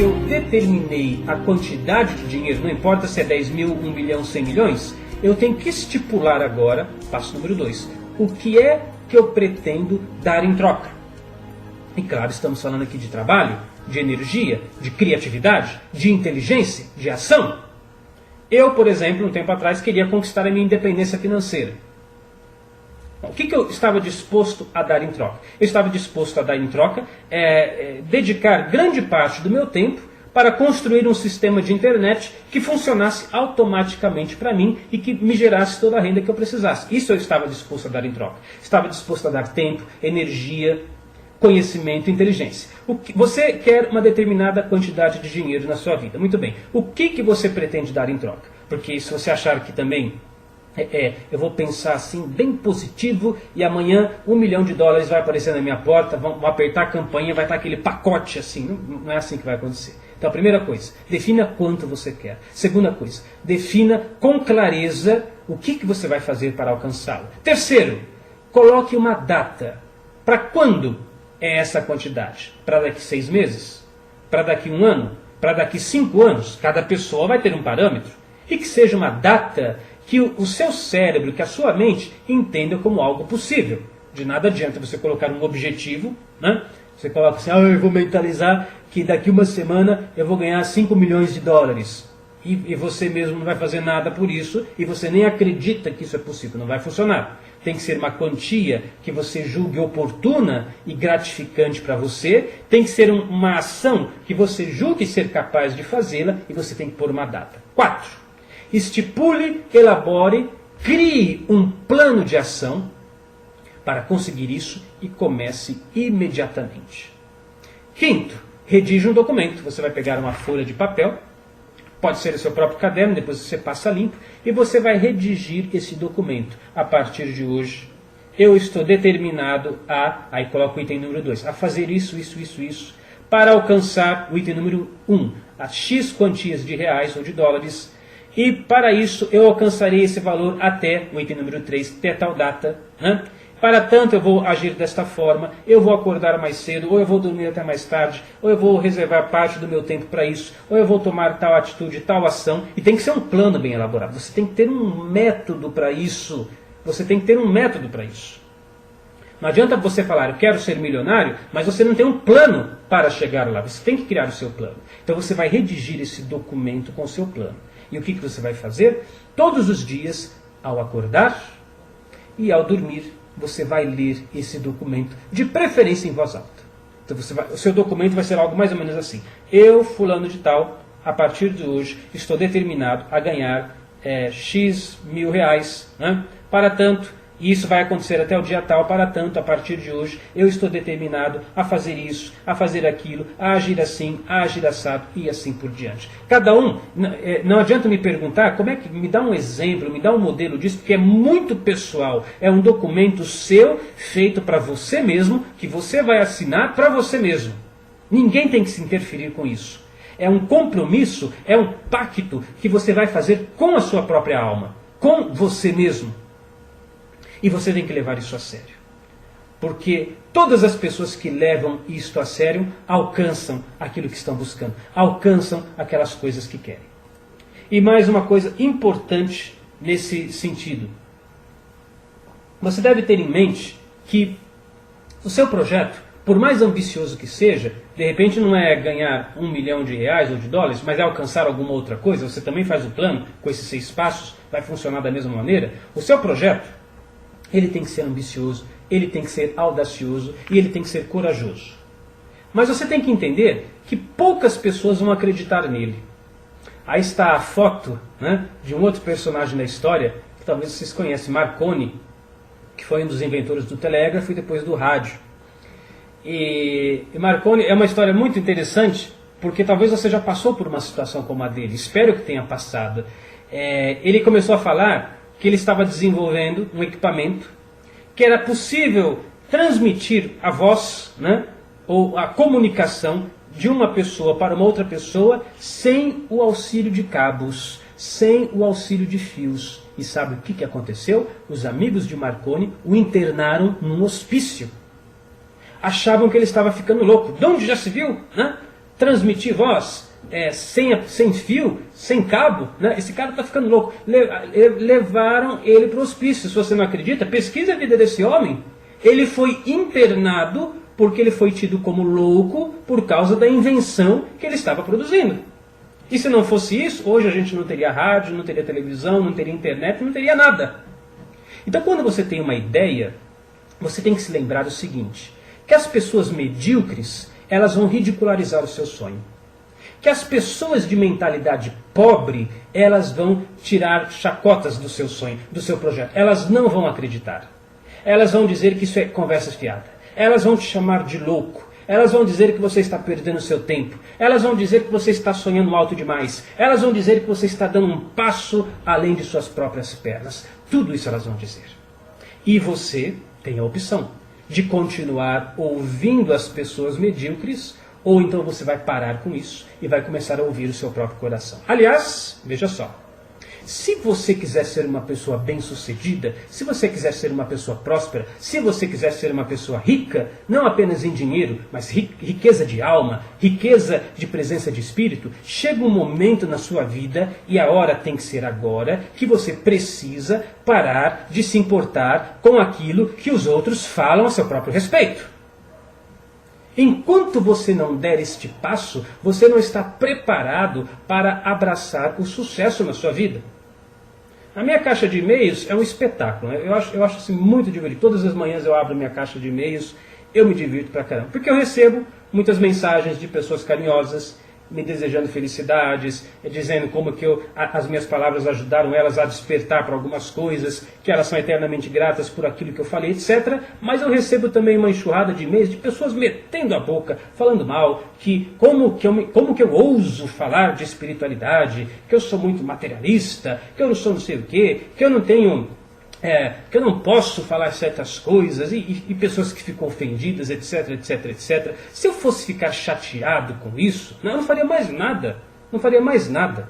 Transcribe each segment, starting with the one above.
se eu determinei a quantidade de dinheiro, não importa se é 10 mil, 1 milhão, 100 milhões, eu tenho que estipular agora, passo número 2, o que é que eu pretendo dar em troca. E claro, estamos falando aqui de trabalho, de energia, de criatividade, de inteligência, de ação. Eu, por exemplo, um tempo atrás, queria conquistar a minha independência financeira. O que eu estava disposto a dar em troca? Eu estava disposto a dar em troca, dedicar grande parte do meu tempo para construir um sistema de internet que funcionasse automaticamente para mim e que me gerasse toda a renda que eu precisasse. Isso eu estava disposto a dar em troca. Estava disposto a dar tempo, energia, conhecimento, inteligência. Você quer uma determinada quantidade de dinheiro na sua vida. Muito bem. O que você pretende dar em troca? Porque se você achar que também eu vou pensar assim, bem positivo, e amanhã $1 milhão vai aparecer na minha porta, vão apertar a campainha, vai estar aquele pacote assim. Não é assim que vai acontecer. Então, a primeira coisa, defina quanto você quer. Segunda coisa, defina com clareza o que você vai fazer para alcançá-lo. Terceiro, coloque uma data. Para quando é essa quantidade? Para daqui 6 meses? Para daqui 1 ano? Para daqui 5 anos? Cada pessoa vai ter um parâmetro. E que seja uma data que o seu cérebro, que a sua mente entenda como algo possível. De nada adianta você colocar um objetivo, né? Você coloca assim, eu vou mentalizar que daqui 1 semana eu vou ganhar $5 milhões. E você mesmo não vai fazer nada por isso, e você nem acredita que isso é possível, não vai funcionar. Tem que ser uma quantia que você julgue oportuna e gratificante para você, tem que ser uma ação que você julgue ser capaz de fazê-la, e você tem que pôr uma data. 4. Estipule, elabore, crie um plano de ação para conseguir isso e comece imediatamente. 5. Redija um documento. Você vai pegar uma folha de papel, pode ser o seu próprio caderno, depois você passa limpo, e você vai redigir esse documento. A partir de hoje, eu estou determinado aí coloca o item número 2, a fazer isso, para alcançar o item número 1, as X quantias de reais ou de dólares, e para isso eu alcançarei esse valor até o item número 3, até tal data, né? Para tanto eu vou agir desta forma, eu vou acordar mais cedo, ou eu vou dormir até mais tarde, ou eu vou reservar parte do meu tempo para isso, ou eu vou tomar tal atitude, tal ação. E tem que ser um plano bem elaborado, você tem que ter um método para isso. Não adianta você falar, eu quero ser milionário, mas você não tem um plano para chegar lá. Você tem que criar o seu plano. Então você vai redigir esse documento com o seu plano. E o que você vai fazer? Todos os dias, ao acordar e ao dormir, você vai ler esse documento, de preferência em voz alta. Então o seu documento vai ser algo mais ou menos assim. Eu, fulano de tal, a partir de hoje, estou determinado a ganhar X mil reais, né? Para tanto, e isso vai acontecer até o dia tal, para tanto, a partir de hoje, eu estou determinado a fazer isso, a fazer aquilo, a agir assim, a agir assado, e assim por diante. Cada um, não adianta me perguntar, como é que, me dá um exemplo, me dá um modelo disso, porque é muito pessoal, é um documento seu, feito para você mesmo, que você vai assinar para você mesmo. Ninguém tem que se interferir com isso. É um compromisso, é um pacto que você vai fazer com a sua própria alma, com você mesmo. E você tem que levar isso a sério. Porque todas as pessoas que levam isto a sério alcançam aquilo que estão buscando. Alcançam aquelas coisas que querem. E mais uma coisa importante nesse sentido. Você deve ter em mente que o seu projeto, por mais ambicioso que seja, de repente não é ganhar $1 milhão ou de dólares, mas é alcançar alguma outra coisa. Você também faz o plano com esses 6 passos, vai funcionar da mesma maneira. O seu projeto, ele tem que ser ambicioso, ele tem que ser audacioso e ele tem que ser corajoso. Mas você tem que entender que poucas pessoas vão acreditar nele. Aí está a foto, né, de um outro personagem da história, que talvez vocês conhecem, Marconi, que foi um dos inventores do telégrafo e depois do rádio. E Marconi é uma história muito interessante, porque talvez você já passou por uma situação como a dele. Espero que tenha passado. Ele começou a falar que ele estava desenvolvendo um equipamento que era possível transmitir a voz, né, ou a comunicação de uma pessoa para uma outra pessoa sem o auxílio de cabos, sem o auxílio de fios. E sabe o que aconteceu? Os amigos de Marconi o internaram num hospício. Achavam que ele estava ficando louco. De onde já se viu, né? transmitir voz sem fio, sem cabo, né? Esse cara está ficando louco. Levaram ele para o hospício. Se você não acredita, pesquisa a vida desse homem. Ele foi internado porque ele foi tido como louco por causa da invenção que ele estava produzindo. E se não fosse isso, hoje a gente não teria rádio, não teria televisão, não teria internet, não teria nada. Então quando você tem uma ideia, você tem que se lembrar do seguinte, que as pessoas medíocres, elas vão ridicularizar o seu sonho. Que as pessoas de mentalidade pobre, elas vão tirar chacotas do seu sonho, do seu projeto. Elas não vão acreditar. Elas vão dizer que isso é conversa fiada. Elas vão te chamar de louco. Elas vão dizer que você está perdendo seu tempo. Elas vão dizer que você está sonhando alto demais. Elas vão dizer que você está dando um passo além de suas próprias pernas. Tudo isso elas vão dizer. E você tem a opção de continuar ouvindo as pessoas medíocres, ou então você vai parar com isso e vai começar a ouvir o seu próprio coração. Aliás, veja só. Se você quiser ser uma pessoa bem-sucedida, se você quiser ser uma pessoa próspera, se você quiser ser uma pessoa rica, não apenas em dinheiro, mas riqueza de alma, riqueza de presença de espírito, chega um momento na sua vida, e a hora tem que ser agora, que você precisa parar de se importar com aquilo que os outros falam a seu próprio respeito. Enquanto você não der este passo, você não está preparado para abraçar o sucesso na sua vida. A minha caixa de e-mails é um espetáculo. Eu acho assim, muito divertido. Todas as manhãs eu abro minha caixa de e-mails, eu me divirto pra caramba. Porque eu recebo muitas mensagens de pessoas carinhosas, me desejando felicidades, dizendo como que as minhas palavras ajudaram elas a despertar para algumas coisas, que elas são eternamente gratas por aquilo que eu falei, etc. Mas eu recebo também uma enxurrada de e-mails de pessoas metendo a boca, falando mal, que como que eu ouso falar de espiritualidade, que eu sou muito materialista, que eu não sou não sei o quê, que eu não tenho... que eu não posso falar certas coisas, e pessoas que ficam ofendidas, etc, etc, etc. Se eu fosse ficar chateado com isso, eu não faria mais nada. Não faria mais nada.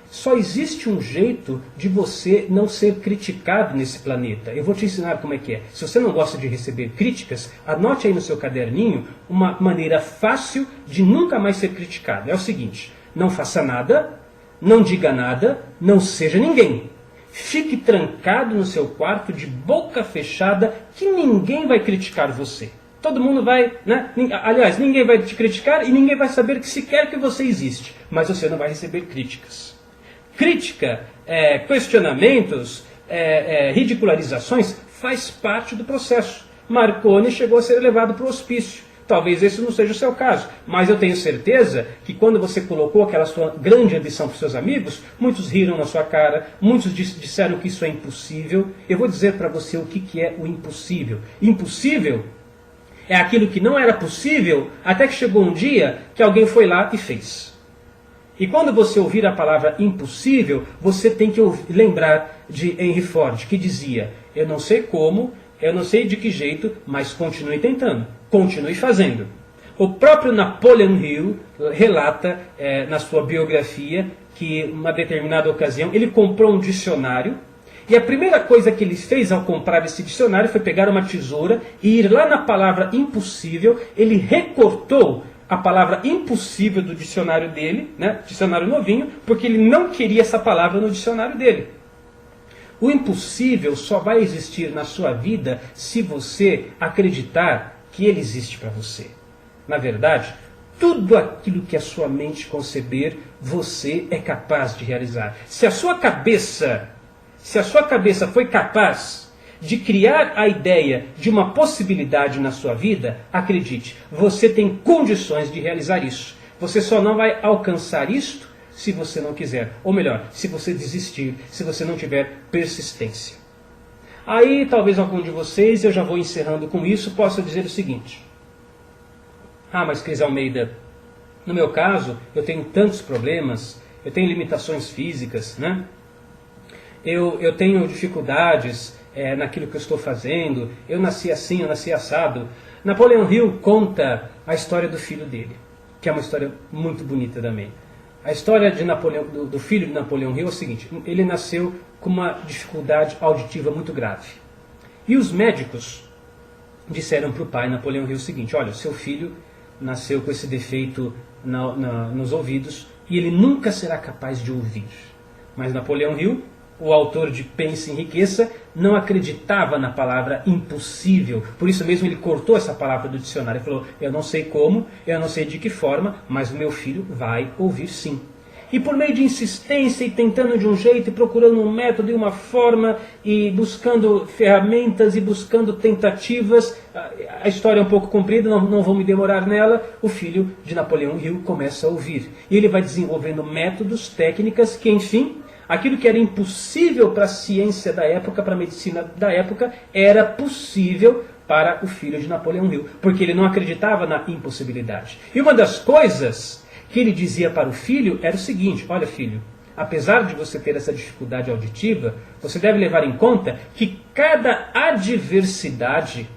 Só existe um jeito de você não ser criticado nesse planeta. Eu vou te ensinar como é que é. Se você não gosta de receber críticas, anote aí no seu caderninho uma maneira fácil de nunca mais ser criticado. É o seguinte, não faça nada, não diga nada, não seja ninguém. Fique trancado no seu quarto de boca fechada, que ninguém vai criticar você. Todo mundo vai, né? Aliás, ninguém vai te criticar e ninguém vai saber que sequer que você existe. Mas você não vai receber críticas. Crítica, questionamentos, ridicularizações faz parte do processo. Marconi chegou a ser levado para o hospício. Talvez esse não seja o seu caso, mas eu tenho certeza que quando você colocou aquela sua grande ambição para os seus amigos, muitos riram na sua cara, muitos disseram que isso é impossível. Eu vou dizer para você o que é o impossível. Impossível é aquilo que não era possível até que chegou um dia que alguém foi lá e fez. E quando você ouvir a palavra impossível, você tem que lembrar de Henry Ford, que dizia, eu não sei como, eu não sei de que jeito, mas continue tentando. Continue fazendo. O próprio Napoleon Hill relata na sua biografia que, em uma determinada ocasião, ele comprou um dicionário e a primeira coisa que ele fez ao comprar esse dicionário foi pegar uma tesoura e ir lá na palavra impossível, ele recortou a palavra impossível do dicionário dele, né, dicionário novinho, porque ele não queria essa palavra no dicionário dele. O impossível só vai existir na sua vida se você acreditar que ele existe para você. Na verdade, tudo aquilo que a sua mente conceber, você é capaz de realizar. Se a sua cabeça foi capaz de criar a ideia de uma possibilidade na sua vida, acredite, você tem condições de realizar isso. Você só não vai alcançar isto se você não quiser. Ou melhor, se você desistir, se você não tiver persistência. Aí, talvez algum de vocês, eu já vou encerrando com isso, possa dizer o seguinte. Mas Cris Almeida, no meu caso, eu tenho tantos problemas, eu tenho limitações físicas, né? Eu tenho dificuldades naquilo que eu estou fazendo, eu nasci assim, eu nasci assado. Napoleon Hill conta a história do filho dele, que é uma história muito bonita também. A história de do filho de Napoleon Hill é o seguinte, ele nasceu com uma dificuldade auditiva muito grave. E os médicos disseram para o pai Napoleon Hill o seguinte, olha, seu filho nasceu com esse defeito nos ouvidos e ele nunca será capaz de ouvir. Mas Napoleão Hill, o autor de Pense e Enriqueça, não acreditava na palavra impossível. Por isso mesmo ele cortou essa palavra do dicionário. Ele falou, eu não sei como, eu não sei de que forma, mas o meu filho vai ouvir sim. E por meio de insistência e tentando de um jeito, e procurando um método e uma forma, e buscando ferramentas e buscando tentativas, a história é um pouco comprida, não vou me demorar nela, o filho de Napoleão Hill começa a ouvir. E ele vai desenvolvendo métodos, técnicas que, enfim, aquilo que era impossível para a ciência da época, para a medicina da época, era possível para o filho de Napoleão Hill, porque ele não acreditava na impossibilidade. E uma das coisas que ele dizia para o filho era o seguinte, olha filho, apesar de você ter essa dificuldade auditiva, você deve levar em conta que cada adversidade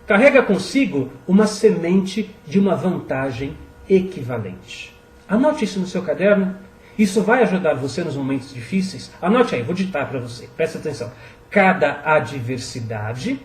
carrega consigo uma semente de uma vantagem equivalente. Anote isso no seu caderno. Isso vai ajudar você nos momentos difíceis. Anote aí, vou ditar para você. Presta atenção. Cada adversidade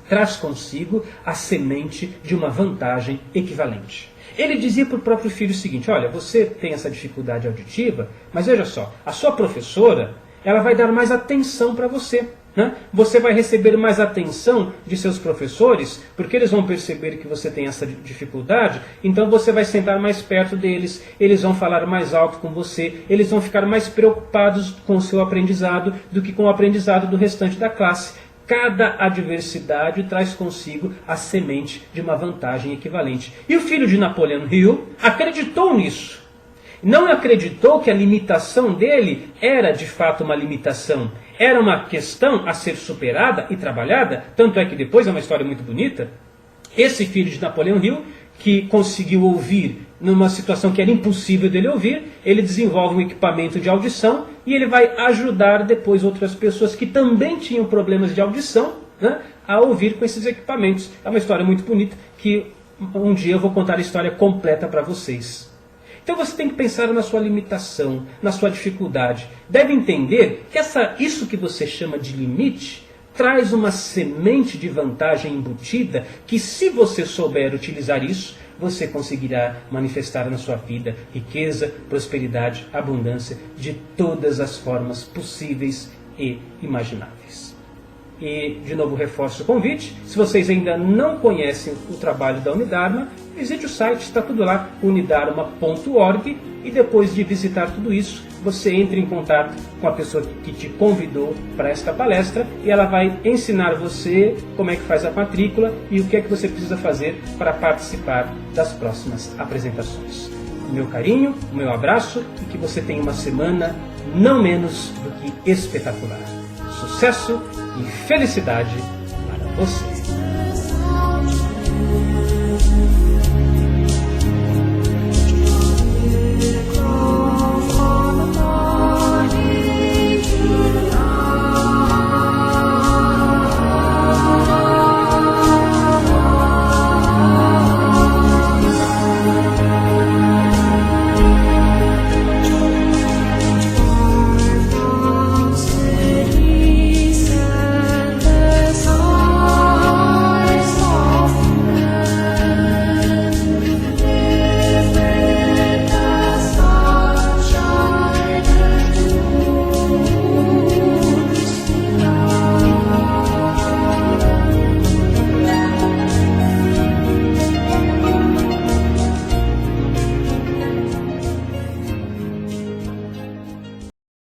traz consigo a semente de uma vantagem equivalente. Ele dizia para o próprio filho o seguinte, olha, você tem essa dificuldade auditiva, mas veja só, a sua professora, ela vai dar mais atenção para você. Né? Você vai receber mais atenção de seus professores, porque eles vão perceber que você tem essa dificuldade, então você vai sentar mais perto deles, eles vão falar mais alto com você, eles vão ficar mais preocupados com o seu aprendizado do que com o aprendizado do restante da classe. Cada adversidade traz consigo a semente de uma vantagem equivalente. E o filho de Napoleão Hill acreditou nisso. Não acreditou que a limitação dele era de fato uma limitação. Era uma questão a ser superada e trabalhada. Tanto é que depois é uma história muito bonita. Esse filho de Napoleão Hill, que conseguiu ouvir numa situação que era impossível dele ouvir, ele desenvolve um equipamento de audição e ele vai ajudar depois outras pessoas que também tinham problemas de audição, né, a ouvir com esses equipamentos. É uma história muito bonita que um dia eu vou contar a história completa para vocês. Então você tem que pensar na sua limitação, na sua dificuldade. Deve entender que isso que você chama de limite traz uma semente de vantagem embutida que, se você souber utilizar isso, você conseguirá manifestar na sua vida riqueza, prosperidade, abundância de todas as formas possíveis e imagináveis. E, de novo, reforço o convite. Se vocês ainda não conhecem o trabalho da Unidarma, visite o site, está tudo lá, unidarma.org, e depois de visitar tudo isso, você entra em contato com a pessoa que te convidou para esta palestra e ela vai ensinar você como é que faz a matrícula e o que é que você precisa fazer para participar das próximas apresentações. O meu carinho, o meu abraço e que você tenha uma semana não menos do que espetacular. Sucesso e felicidade para você!